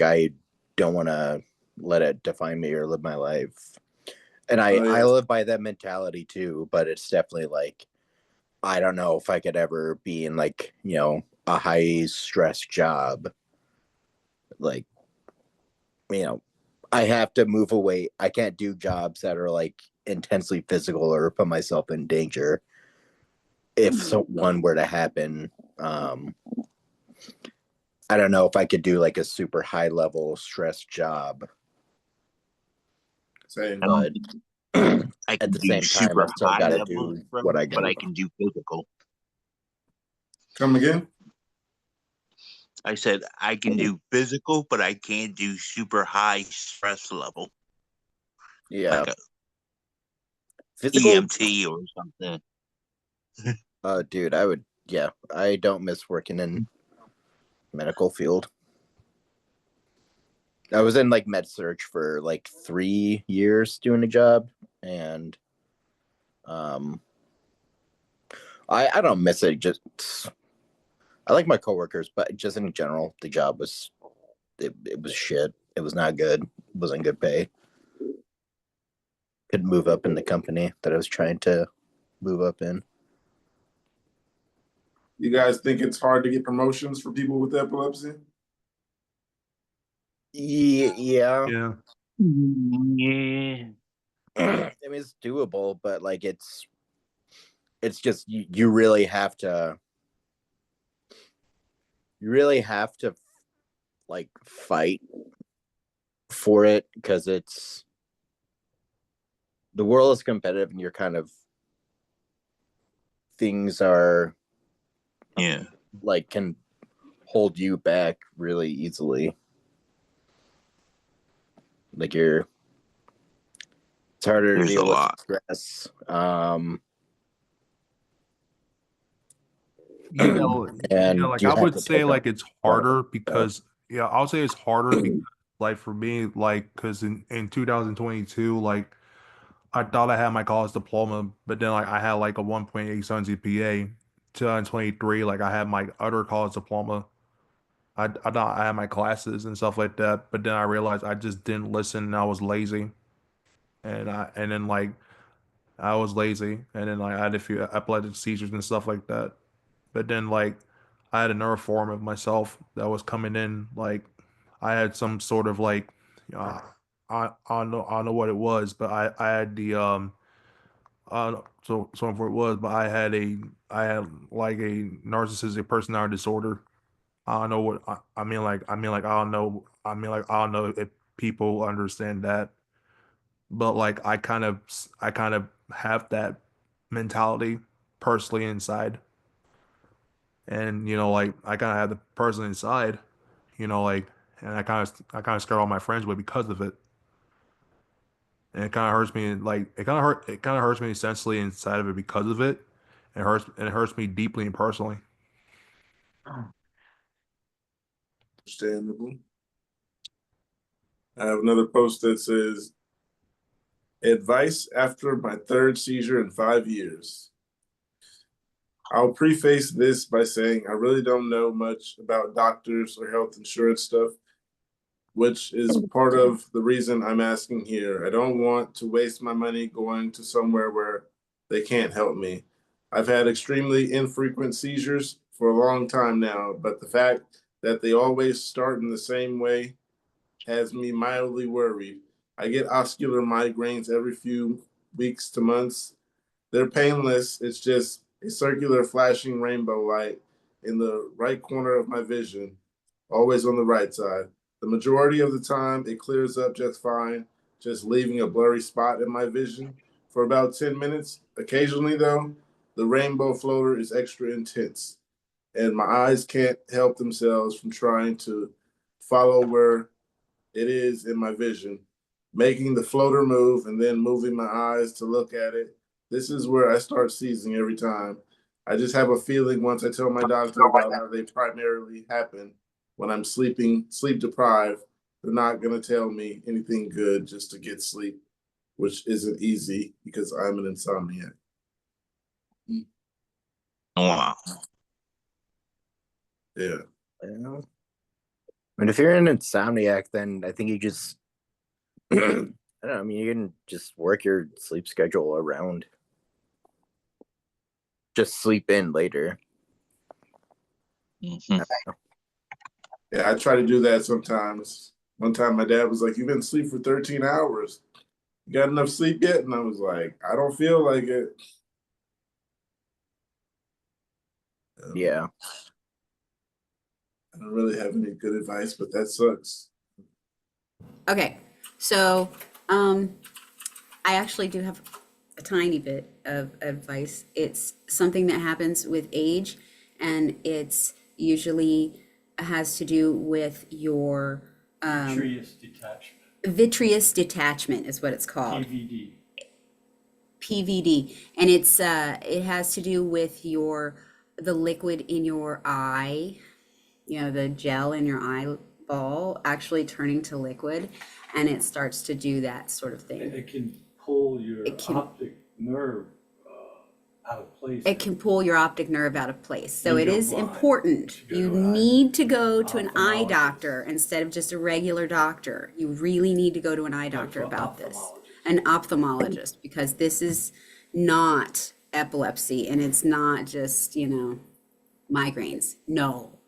S9: I don't want to let it define me or live my life. And I live by that mentality too, but it's definitely like I don't know if I could ever be in like, a high stress job. Like, I have to move away. I can't do jobs that are like intensely physical or put myself in danger if one were to happen. I don't know if I could do like a super high level stress job.
S1: Same.
S9: But
S4: I can
S9: at the
S4: do
S9: same time,
S4: super
S9: I still
S4: high
S9: got to
S4: level,
S9: do what I got.
S4: but I can do physical.
S1: Come again?
S4: I said I can do physical, but I can't do super high stress level.
S9: Yeah.
S4: Like a
S9: Physical
S4: EMT or something.
S9: Dude, I don't miss working in medical field. I was in like med surg for like 3 years doing a job, and I don't miss it. Just I like my coworkers, but just in general, the job was it was shit. It was not good. It wasn't good pay. Couldn't move up in the company that I was trying to move up in.
S1: You guys think it's hard to get promotions for people with epilepsy?
S9: Yeah.
S2: Yeah.
S4: Yeah.
S9: I mean, it's doable, but like it's just you really have to like fight for it because the world is competitive and you're kind of things are like can hold you back really easily. Like it's harder to deal with stress. And
S2: like I would say like it's harder because I would say it's harder because like for me like because in 2022 like I thought I had my college diploma but then like I had like a 1.87 GPA. 2023 like I had my other college diploma. I thought I had my classes and stuff like that but then I realized I just didn't listen and I was lazy and then like I was lazy and then like I had a few epileptic seizures and stuff like that. but then like I had another form of myself that was coming in. Like I had some sort of like uh, I don't know what it was, but I had the so for it was, but I had like a narcissistic personality disorder. I don't know what I don't know if people understand that, but like I kind of have that mentality personally inside, and like I kind of have the person inside, like, and I kind of scare all my friends with because of it, and it kind of hurts me. Like it kind of hurts me essentially inside of it because of it. It hurts me deeply and personally.
S1: Understandable. I have another post that says, advice after my third seizure in 5 years. I'll preface this by saying I really don't know much about doctors or health insurance stuff, which is part of the reason I'm asking here. I don't want to waste my money going to somewhere where they can't help me. I've had extremely infrequent seizures for a long time now, but the fact that they always start in the same way has me mildly worried. I get ocular migraines every few weeks to months. They're painless. It's just a circular flashing rainbow light in the right corner of my vision, always on the right side. The majority of the time, it clears up just fine, just leaving a blurry spot in my vision for about 10 minutes. Occasionally, though, the rainbow floater is extra intense, and my eyes can't help themselves from trying to follow where it is in my vision, making the floater move and then moving my eyes to look at it. This is where I start seizing every time. I just have a feeling once I tell my doctor about how they primarily happen when I'm sleep deprived, they're not going to tell me anything good just to get sleep, which isn't easy because I'm an insomniac.
S4: Wow.
S1: Yeah.
S9: Well, I mean, if you're an insomniac, then I think you just, I don't know, I mean, you can just work your sleep schedule around. Just sleep in later.
S4: Mhm.
S1: Yeah, I try to do that sometimes. One time my dad was like, you've been asleep for 13 hours. You got enough sleep yet? And I was like, I don't feel like it.
S9: Yeah.
S1: I don't really have any good advice, but that sucks.
S5: Okay, so I actually do have a tiny bit of advice. It's something that happens with age, and it's usually has to do with your
S7: Vitreous detachment,
S5: vitreous detachment is what it's called.
S7: PVD.
S5: PVD, and it's it has to do with the liquid in your eye, the gel in your eyeball actually turning to liquid, and it starts to do that sort of thing.
S7: It can pull your
S5: It can-
S7: optic nerve out of place.
S5: It can pull your optic nerve out of place. So
S7: You
S5: it
S7: go
S5: is
S7: blind.
S5: important.
S7: You go
S5: You
S7: to an eye-
S5: need to go to an eye
S7: ophthalmologist.
S5: doctor instead of just a regular doctor. You really need to go to an eye doctor about this.
S7: Ophthalmologist.
S5: An ophthalmologist, because this is not epilepsy and it's not just, migraines. No,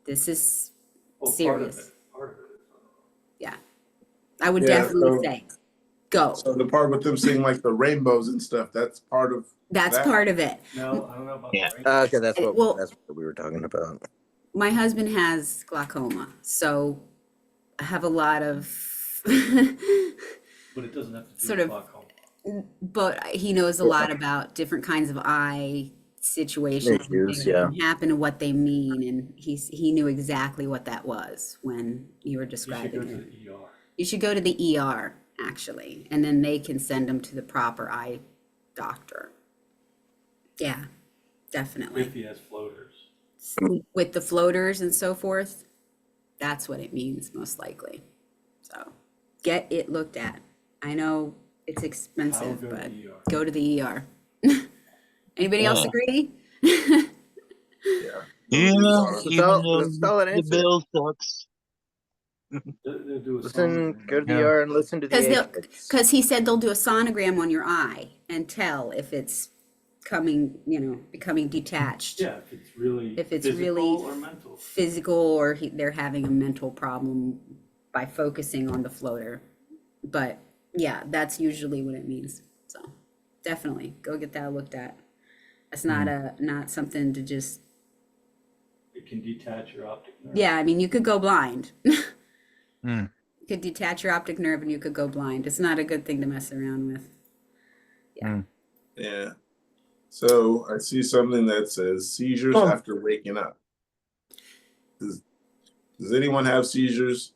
S5: this is
S7: Well,
S5: serious.
S7: Part of it is.
S5: Yeah. I would
S1: Yeah,
S5: definitely
S1: so-
S5: say, go.
S1: So the part with them seeing like the rainbows and stuff, that's part of
S5: That's
S1: that.
S5: part of it.
S7: No, I don't know about
S4: Yeah.
S7: the rainbow.
S9: Okay, that's what
S5: Well-
S9: that's what we were talking about.
S5: My husband has glaucoma, so I have a lot of
S7: But it doesn't have to do
S5: sort
S7: with
S5: of-
S7: glaucoma.
S5: but he knows a lot about different kinds of eye situations and
S9: Issues,
S5: things
S9: yeah.
S5: that can happen and what they mean, and he knew exactly what that was when you were
S7: You should
S5: describing
S7: go to
S5: it.
S7: the ER.
S5: You should go to the ER actually, and then they can send him to the proper eye doctor. Yeah, definitely.
S7: If he has floaters.
S5: With the floaters and so forth, that's what it means most likely. So get it looked at. I know it's
S7: I will
S5: expensive,
S7: go to
S5: but
S7: the ER.
S5: go to the ER. Anybody else
S4: Yeah.
S5: agree?
S1: Yeah.
S4: Yeah,
S9: Let's
S4: even
S9: all-
S4: though
S9: let's all an
S4: the
S9: answer.
S4: bill sucks.
S7: They'll do a
S9: Listen,
S7: sonogram.
S9: go to the
S4: Yeah.
S9: ER and listen to the
S5: Because
S9: age kids.
S5: he said they'll do a sonogram on your eye and tell if it's becoming detached.
S7: Yeah, if it's
S5: If
S7: really
S5: it's
S7: physical
S5: really
S7: or mental.
S5: physical, or they're having a mental problem by focusing on the floater. But yeah, that's usually what it means. So definitely go get that looked at. It's not something to just,
S7: It can detach your optic nerve.
S5: yeah, I mean, you could go blind.
S2: Mm.
S5: You could detach your optic nerve and you could go blind. It's not a good thing to mess around with. Yeah.
S1: Yeah. So I see something that says seizures after waking up. Does anyone have seizures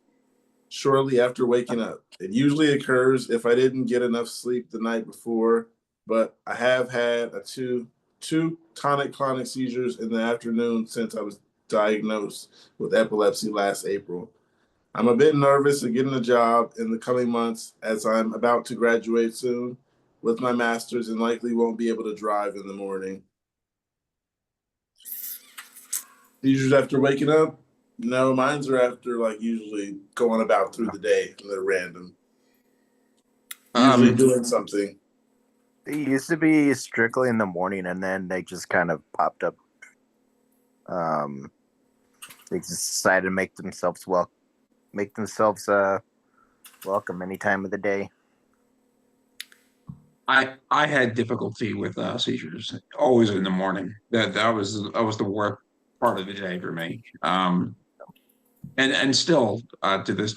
S1: shortly after waking up? It usually occurs if I didn't get enough sleep the night before, but I have had two tonic-clonic seizures in the afternoon since I was diagnosed with epilepsy last April. I'm a bit nervous of getting a job in the coming months as I'm about to graduate soon with my master's and likely won't be able to drive in the morning. Seizures after waking up? No, mine's are after usually going about through the day and they're random. Usually doing something.
S9: They used to be strictly in the morning, and then they just kind of popped up. They just decided to make themselves welcome any time of the day.
S8: I had difficulty with seizures always in the morning. That was the worst part of the day for me. And still to this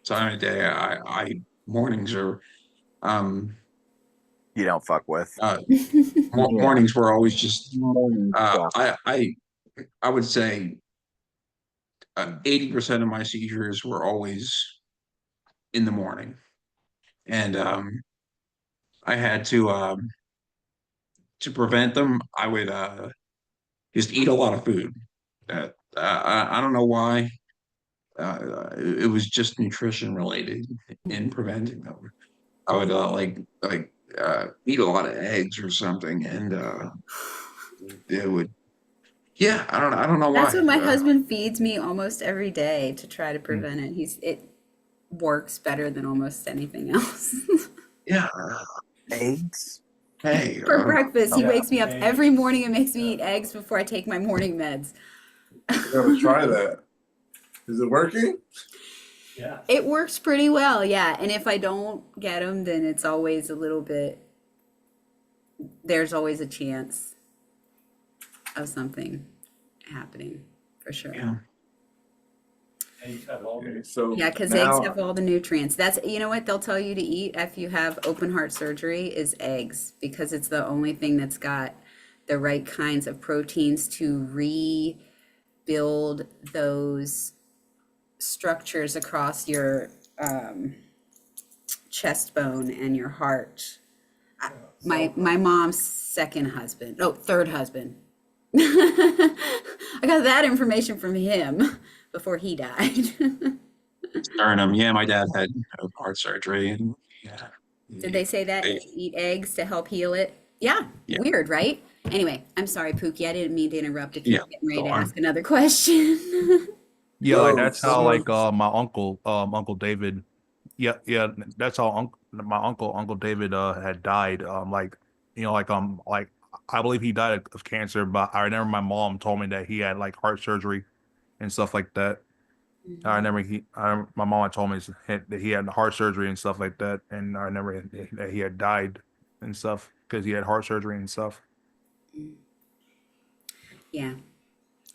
S8: time of day, I mornings are
S9: You don't fuck with.
S8: mornings were always just
S4: Morning stuff.
S8: I would say 80% of my seizures were always in the morning, and I had to prevent them. I would just eat a lot of food. I don't know why. It was just nutrition related in preventing them. I would eat a lot of eggs or something, and it would. Yeah, I don't know why.
S5: That's what my husband feeds me almost every day to try to prevent it. It works better than almost anything else.
S8: Yeah,
S9: Eggs?
S8: hey,
S5: For breakfast, he
S7: yeah,
S5: wakes me up
S7: eggs.
S5: every morning and makes me eat eggs before I take my morning meds.
S1: I gotta try that. Is it working?
S7: Yeah.
S5: It works pretty well, yeah. And if I don't get them, then it's always a little bit, there's always a chance of something happening, for sure.
S8: yeah.
S7: Eggs have all
S1: Okay,
S7: the
S1: so
S5: Yeah, because eggs
S1: now
S5: have all the nutrients. That's, you know what they'll tell you to eat if you have open heart surgery is eggs, because it's the only thing that's got the right kinds of proteins to rebuild those structures across your chest bone and your heart. My mom's third husband. I got that information from him before he died.
S8: Sternum. Yeah, my dad had heart surgery, and yeah.
S5: Did they say that? Eat eggs to help heal it? Yeah,
S8: Yeah.
S5: weird, right? Anyway, I'm sorry, Pookie. I didn't mean to interrupt if you're
S8: Yeah,
S5: getting ready
S8: go
S5: to
S8: on.
S5: ask another question.
S2: Yeah,
S1: Yo,
S2: that's how
S1: someone-
S2: my Uncle David. Yeah, that's how my Uncle David had died. I believe he died of cancer, but I remember my mom told me that he had like heart surgery and stuff like that. I remember my mom had told me that he had heart surgery and stuff like that, and I remember that he had died and stuff because he had heart surgery and stuff.
S5: Yeah,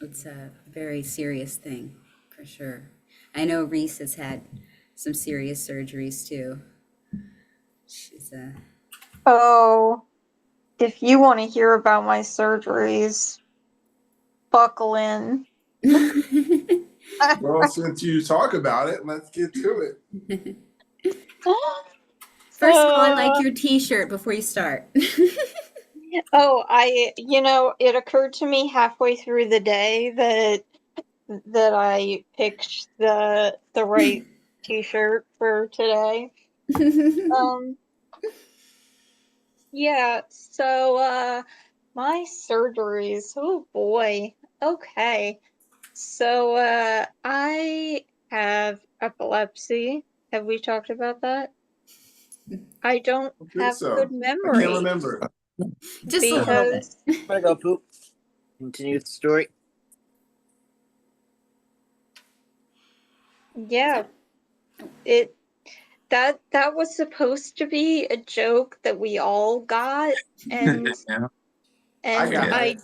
S5: it's a very serious thing for sure. I know Reese has had some serious surgeries too. She's
S6: Oh, if you want to hear about my surgeries, buckle in.
S1: well, since you talk about it, let's get to it.
S5: First of all, I like your t-shirt before you start.
S6: Oh, it occurred to me halfway through the day that I picked the right t-shirt for today. Yeah, so my surgeries, oh boy. Okay. So I have epilepsy. Have we talked about that? I don't
S1: I think
S6: have
S1: so.
S6: good
S1: I can't
S6: memory.
S1: remember.
S5: Just a little bit.
S6: because
S3: I'm gonna go poop. Continue the story.
S6: yeah, it that was supposed to be a joke that we all got, and
S8: Yeah.
S6: and
S1: got
S6: I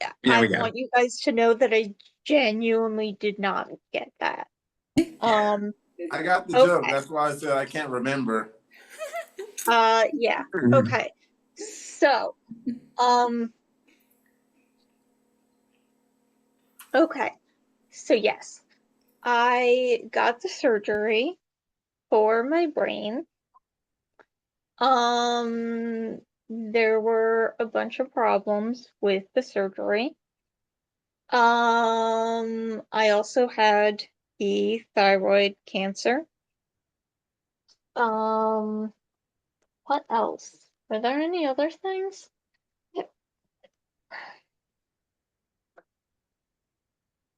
S8: Yeah,
S6: I
S8: we got
S6: want you guys to know that I genuinely did not get that.
S1: I got the joke.
S6: Okay.
S1: That's why I said I can't remember.
S6: Yeah.
S8: it.
S6: Okay. So, okay. So yes, I got the surgery for my brain. There were a bunch of problems with the surgery. I also had the thyroid cancer. What else? Were there any other things?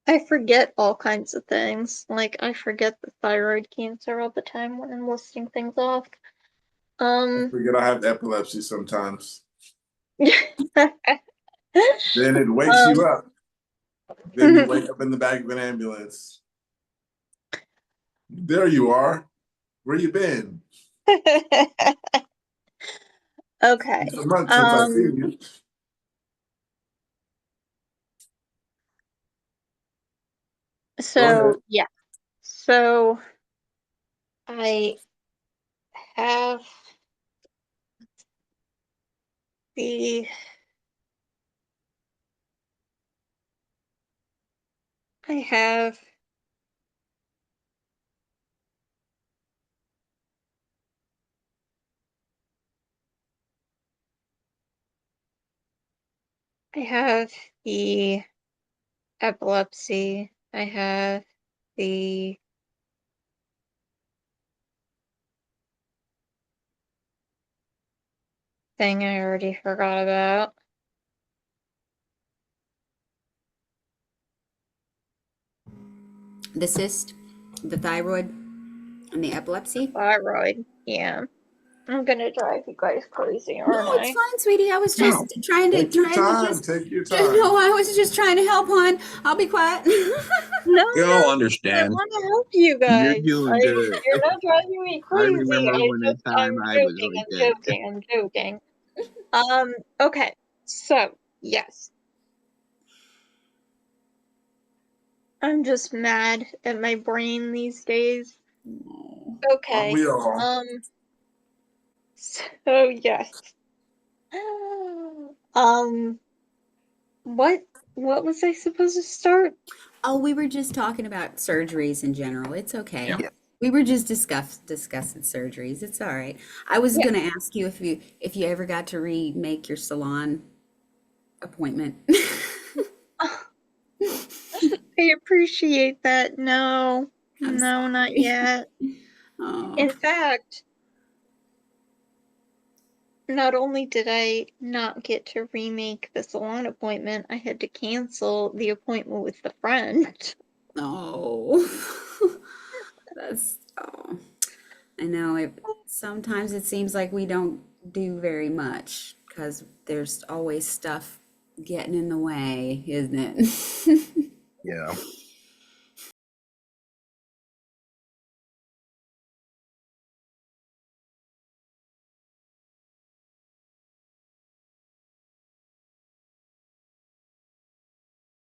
S6: I forget all kinds of things. Like, I forget the thyroid cancer all the time when I'm listing things off.
S1: Forget I have epilepsy sometimes.
S6: um,
S1: Then it wakes you up. Then you wake up in the back of an ambulance. There you are. Where you been?
S6: okay.
S1: It's a month since I've seen you.
S6: So yeah. So I have the I have I have the epilepsy. I have the thing I already forgot about.
S5: The cyst, the thyroid, and the epilepsy.
S6: Thyroid. Yeah. I'm gonna drive you guys crazy, aren't
S5: No, it's
S6: I?
S5: fine, sweetie. I was just trying to
S1: Take your time.
S5: just.
S1: Take your
S5: Just,
S1: time.
S5: no, I was just trying to help, hon. I'll be quiet.
S6: No,
S8: We all
S6: no, I
S8: understand.
S6: want to help you
S4: You're
S6: guys.
S4: doing good.
S6: You're not driving me
S4: I
S6: crazy.
S4: remember when the time
S6: I'm
S4: I was
S6: joking.
S4: like
S6: I'm
S4: that.
S6: joking. I'm joking. Okay. So, yes. I'm just mad at my brain these days. Okay.
S1: Aren't we all?
S6: So yes. What was I supposed to start?
S5: Oh, we were just talking about surgeries in general. It's okay.
S8: Yeah.
S5: We were just discussing surgeries. It's all right. I was
S6: Yeah.
S5: gonna ask you if you ever got to remake your salon appointment.
S6: I appreciate that. No.
S5: I'm
S6: No, not
S5: sorry.
S6: yet.
S5: Oh.
S6: In fact, not only did I not get to remake the salon appointment, I had to cancel the appointment with the friend.
S5: Oh. That's I know sometimes it seems like we don't do very much because there's always stuff getting in the way, isn't it?